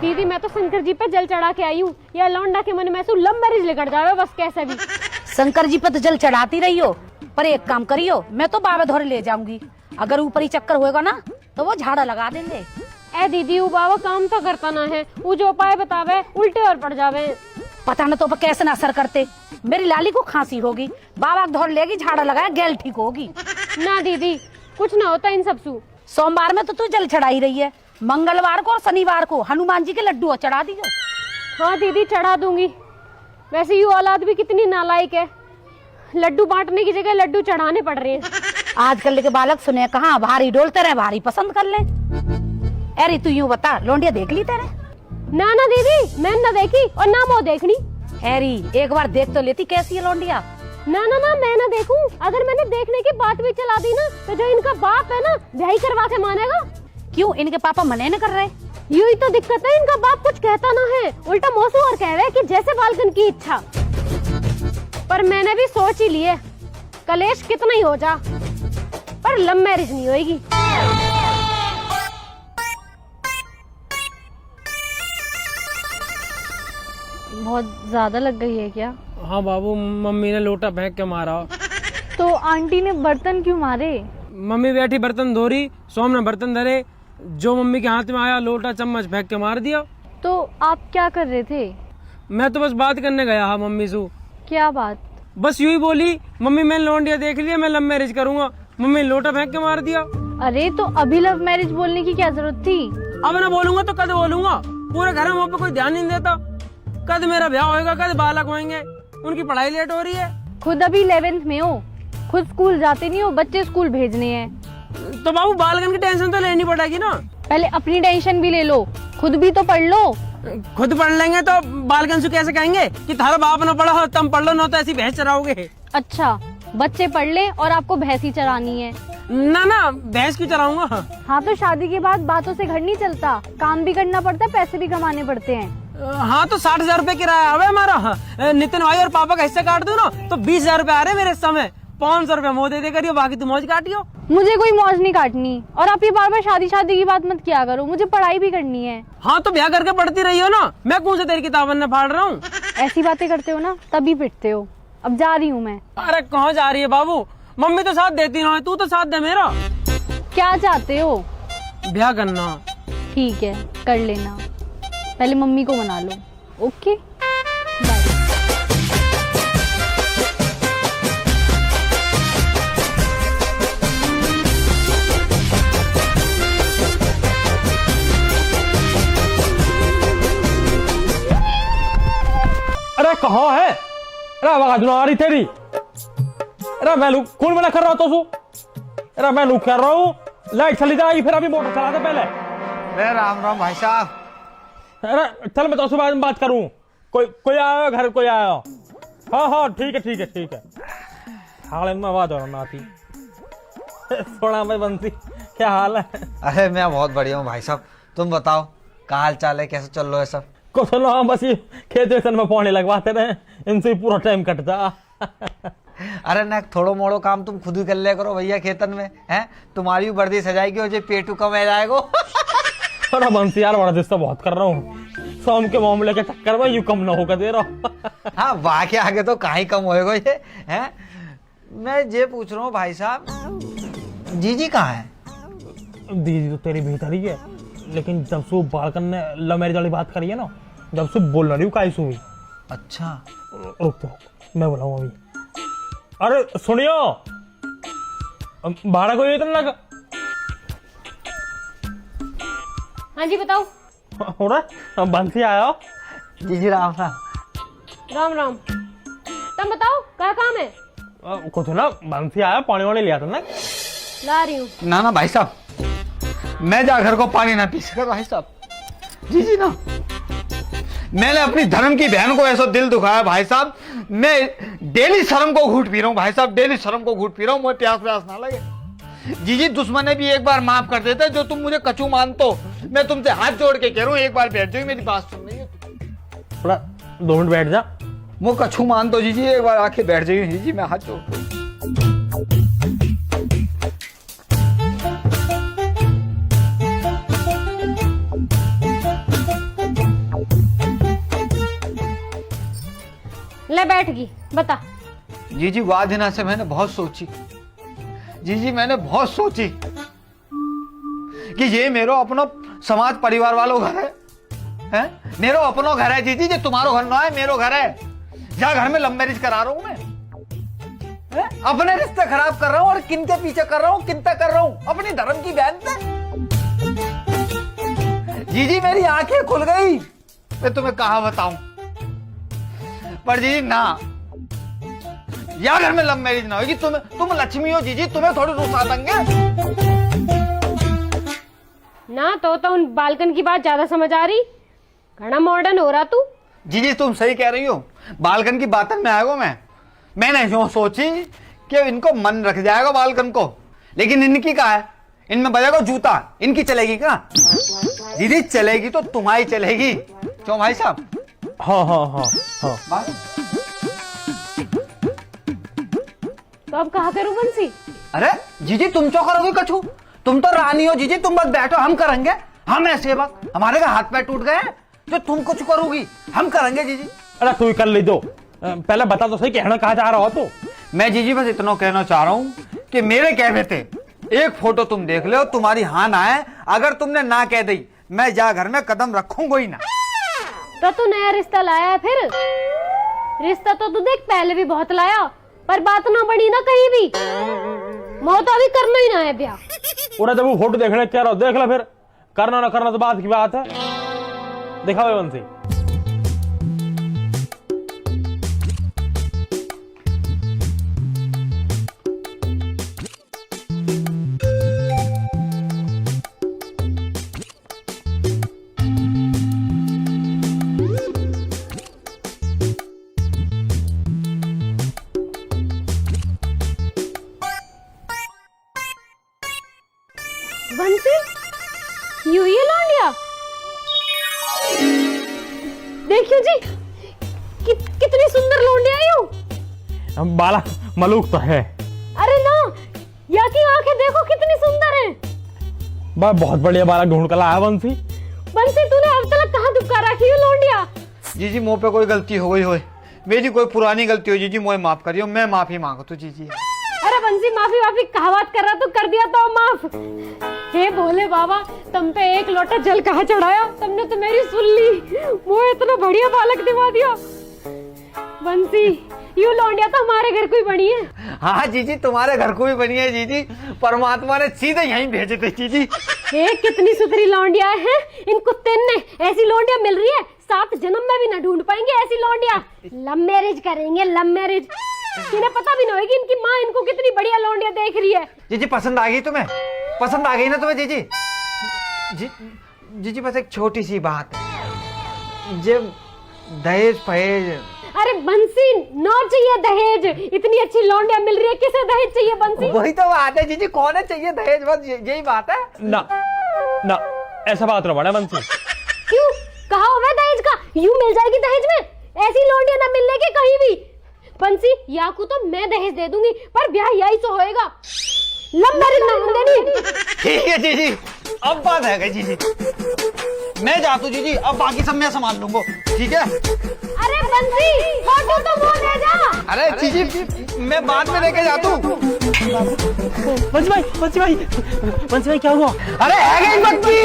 दीदी मैं तो शंकर जी पे जल चढ़ा के आई हूँ, या लौंडा के मन में से लव मैरिज लेकर जावे बस कैसे भी। शंकर जी पे तो जल चढ़ाती रही हो, पर एक काम करियो, मैं तो बाबा धोरे ले जाऊंगी। अगर ऊपर ही चक्कर होएगा ना तो वो झाड़ा लगा देंगे। ए दीदी वो बाबा काम तो करता ना है, वो जो उपाय बतावे उल्टे और पड़ जावे। पता न तो कैसे न असर करते। मेरी लाली को खांसी होगी, बाबा धोर लेगी, झाड़ा लगाया, गैल ठीक होगी। ना दीदी कुछ ना होता इन सब सु। सोमवार में तो तू जल चढ़ाई रही है, मंगलवार को और शनिवार को हनुमान जी के लड्डू चढ़ा दीजिए। हाँ दीदी चढ़ा दूंगी। वैसे ये औलाद भी कितनी नालायक है, लड्डू बांटने की जगह लड्डू चढ़ाने पड़ रहे हैं। आजकल के बालक सुने कहाँ भारी डोलते रहे, भारी पसंद कर ले। अरे तू यूँ बता, लौंडिया देख ली तेरे? ना ना दीदी मैंने ना देखी और ना वो देखनी। हैरी एक बार देख तो लेती कैसी है लौंडिया। ना ना ना मैं ना देखूं, अगर मैंने देखने की बात भी चला दी ना तो जो इनका बाप है ना ब्याह करवा के मानेगा। क्यों इनके पापा मने न कर रहे? यू ही तो दिक्कत है, इनका बाप कुछ कहता ना है, उल्टा मौसू और कह रहे कि जैसे बालकन की इच्छा। पर मैंने भी सोच ही लिए, कलेश कितना ही हो जा पर लव मैरिज नहीं होगी। बहुत ज्यादा लग गई है क्या? हाँ बाबू, मम्मी ने लोटा फेंक के मारा। तो आंटी ने बर्तन क्यों मारे? मम्मी बैठी बर्तन धो रही, सोम ने बर्तन धरे, जो मम्मी के हाथ में आया लोटा चम्मच फेंक के मार दिया। तो आप क्या कर रहे थे? मैं तो बस बात करने गया हाँ मम्मी से। क्या बात? बस यूं ही बोली, मम्मी मैंने लौंडिया देख लिया, मैं लव मैरिज करूंगा। मम्मी ने लोटा फेंक के मार दिया। अरे तो अभी लव मैरिज बोलने की क्या जरूरत थी? अब ना बोलूंगा तो कद बोलूंगा, पूरे घर में पे कोई ध्यान नहीं देता। कद मेरा ब्याह होएगा, कद बालक होंगे, उनकी पढ़ाई लेट हो रही है। खुद अभी 11th में हो, खुद स्कूल जाते नहीं हो, बच्चे स्कूल भेजने हैं। तो बाबू बालकन की टेंशन तो लेनी पड़ेगी ना। पहले अपनी टेंशन भी ले लो, खुद भी तो पढ़ लो। खुद पढ़ लेंगे तो बालकन से कैसे कहेंगे कि थारा बाप ना पढ़ा हो तुम पढ़ लो, ना तो ऐसी भैंस चराओगे। अच्छा बच्चे पढ़ ले और आपको भैंस ही चरानी है? ना ना भैंस क्यों चराऊंगा। हाँ तो शादी के बाद बातों से घर नहीं चलता, काम भी करना पड़ता है, पैसे भी कमाने पड़ते हैं। हाँ तो 60,000 रुपए किराया है हमारा। नितिन भाई और पापा का हिस्सा काट दो ना तो 20,000 रुपए आ रहे मेरे हिस्सा में। 500 रुपए मुँह दे करियो, बाकी तुम मौज काटियो। मुझे कोई मौज नहीं काटनी, और आप ये बार बार शादी शादी की बात मत किया करो, मुझे पढ़ाई भी करनी है। हाँ तो ब्याह करके पढ़ती रही हो ना, मैं कौन से तेरी किताबन में फाड़ रहा हूँ। ऐसी बातें करते हो ना तभी पिटते हो। अब जा रही हूँ मैं। अरे कहाँ जा रही है बाबू, मम्मी तो साथ देती ना, तू तो साथ दे मेरा। क्या चाहते हो? ब्याह करना। ठीक है कर लेना, पहले मम्मी को मना लो। Okay bye. अरे कहाँ है? अरे आवाज ना आ रही तेरी। अरे मैं कौन मना कर रहा तो? अरे मैं लुक कर रहा हूँ, लाइट चली जाएगी फिर, अभी मोटर चला दे पहले। अरे राम राम भाई साहब। अरे चल मैं तो उसके बाद बात करूँ। कोई आया घर, कोई आया? हाँ हाँ ठीक है ठीक है ठीक है। हाल में आवाज और ना आती। थोड़ा भाई बंसी, क्या हाल है? अरे मैं बहुत बढ़िया हूँ भाई साहब, तुम बताओ क्या हाल चाल है, कैसे चल रहा है सब? कुछ सुनो, हम बस ये खेत वेतन में पानी लगवाते रहे, इनसे ही पूरा टाइम कटता। अरे ना थोड़ो मोड़ो काम तुम खुद ही कर लिया करो भैया खेतन में, हैं? तुम्हारी भी वर्दी सजाएगी और जो पेटू कम आ जाएगा। अरे बंसी यार बड़ा दिस्ता बहुत कर रहा हूँ, शाम के मामले के चक्कर में यूं कम ना होकर दे रहा हूँ। हाँ वाह के आगे तो कहीं कम होएगा ये, हैं? मैं ये पूछ रहा हूँ भाई साहब, जीजी कहाँ है? दीदी तो तेरी भीतर ही है, लेकिन जब से बालकन ने लव मैरिज वाली बात करी है ना, जब से बोल रही हूँ कायसु हुई। अच्छा रुक तो मैं बोलाऊँ अभी। अरे सुनियो, भाड़ा कोई इतना लगा? हाँ जी बताओ। हो रहा बंसी आया। जीजी राम राम। राम राम। तुम बताओ क्या काम है? कुछ ना, बंसी आया, पानी वानी लिया था ना, ला रही हूँ। ना ना भाई साहब, मैं जा घर को पानी ना पी सका भाई साहब। जीजी ना, मैंने अपनी धर्म की बहन को ऐसा दिल दुखाया भाई साहब, मैं डेली शर्म को घूट पी रहा हूँ भाई साहब, डेली शर्म को घूट पी रहा हूँ, मुझे प्यास व्यास ना लगे। जीजी दुश्मन भी एक बार माफ कर देते, जो तुम मुझे कचू मानतो, मैं तुमसे हाथ जोड़ के कह रहा हूँ एक बार बैठ जाओ, मेरी बात सुन रही है। थोड़ा 2 मिनट बैठ जा। वो कछू मानतो जीजी, एक बार आके बैठ जाइए जीजी, मैं हाथ जोड़ता हूँ। मैं बैठ गई, बता। जीजी वाह दिना से मैंने बहुत सोची, जीजी मैंने बहुत सोची कि ये मेरो अपनो समाज परिवार वालों घर है? मेरो अपनो घर है जीजी, जो तुम्हारो घर ना है, मेरो घर है। जहाँ घर में लव मैरिज करा रहा हूं मैं, हैं? अपने रिश्ते खराब कर रहा हूं और किन के पीछे कर रहा हूं, किन पे कर रहा हूं? अपनी धर्म की बहन पे। जीजी मेरी आंखें खुल गई, मैं तुम्हें कहा बताऊं। पर जीजी ना, या घर में लव मैरिज ना होगी। तुम लक्ष्मी हो जीजी, तुम्हें थोड़ी रुसा देंगे ना। तो उन बालकन की बात ज्यादा समझ आ रही, घना मॉडर्न हो रहा तू। जीजी तुम सही कह रही हो, बालकन की बातन में आएगा मैंने यूं सोची कि इनको मन रख जाएगा बालकन को, लेकिन इनकी का है, इनमें बजेगा जूता, इनकी चलेगी क्या? दीदी चलेगी तो तुम्हारी चलेगी, क्यों भाई साहब? हाँ हाँ हाँ हाँ। तो अब कहा करूं बंसी? अरे जीजी तुम क्यों करोगे कछु? तुम तो रानी हो जीजी, तुम बस बैठो, हम करेंगे। हम ऐसे वक्त हमारे का हाथ पैर टूट गए जो तुम कुछ करोगी, हम करेंगे जीजी। अरे तू ही कर ले दो, पहले बता तो सही कहना कहाँ जा रहा हो तो। मैं जीजी बस इतना कहना चाह रहा हूँ कि मेरे कहने थे एक फोटो तुम देख लो, तुम्हारी हाँ ना है। अगर तुमने ना कह दी, मैं जा घर में कदम रखूंगा ही ना। तो तू नया रिश्ता लाया है फिर? रिश्ता तो तू देख पहले भी बहुत लाया, पर बात ना बनी ना कहीं भी। मौत अभी करना ही ना है ब्याह। उन्हें जब वो फोटो देखने कह रहा हो, देख लो फिर, करना ना करना तो बात की बात है। दिखा भाई बंसी। बंसी, यू ये लौंडिया देखियो जी, कितनी सुंदर लौंडिया यू। बाला मलूक तो है। अरे ना, या की आंखें देखो कितनी सुंदर हैं। बहुत बढ़िया बाला ढूंढ कर लाया बंसी। बंसी तूने अब तक कहाँ दुबका रखी है लौंडिया? जीजी मुंह पे कोई गलती हो गई हो, मेरी कोई पुरानी गलती हो जीजी, मुझे माफ करियो, मैं माफी मांगू तो जीजी। अरे बंसी माफी कहा बात कर रहा, तो कर दिया तो माफ। हे भोले बाबा, तुम पे एक लोटा जल कहाँ चढ़ाया, तुमने तो मेरी सुन ली। वो इतना बढ़िया बालक दिवा दिया। बंसी यू लौंडिया तो हमारे घर को ही बनी है। हाँ जीजी तुम्हारे घर को भी बनी है जीजी, परमात्मा ने सीधे यहीं भेजे थे जीजी। हे कितनी सुथरी लौंडिया है, इन कुत्ते ने ऐसी लौंडिया मिल रही है, 7 जन्म में भी ना ढूंढ पाएंगे ऐसी लौंडिया। लव मैरिज करेंगे, लव मैरिज। इन्हें पता भी ना होगी इनकी माँ इनको कितनी बढ़िया लौंडिया देख रही है। जीजी पसंद आ गई तुम्हें? पसंद आ गई ना तुम्हें जीजी? जीजी बस एक छोटी सी बात है, जब दहेज फहेज। अरे बंसी ना चाहिए दहेज, इतनी अच्छी लौंडिया मिल रही है, किसे दहेज चाहिए बंसी? वही तो बात है जीजी, कौन है चाहिए दहेज, बस यही बात है ना ना, ऐसा बात ना बना बंसी। क्यों कहा हुआ दहेज का? यूं मिल जाएगी दहेज में, ऐसी लौंडिया ना मिलने के कहीं भी। बंसी याकू तो मैं दहेज दे दूंगी, पर ब्याह यही तो होएगा, लव मैरिज ना होने देनी। ठीक है जीजी, अब बात है गई जीजी, मैं जाता हूँ जीजी, अब बाकी सब मैं संभाल लूंगा, ठीक है? अरे बंसी फोटो तो वो ले जा। अरे जीजी मैं बाद में लेके जाता हूँ। बंसी भाई क्या हुआ? अरे है गई बच्ची।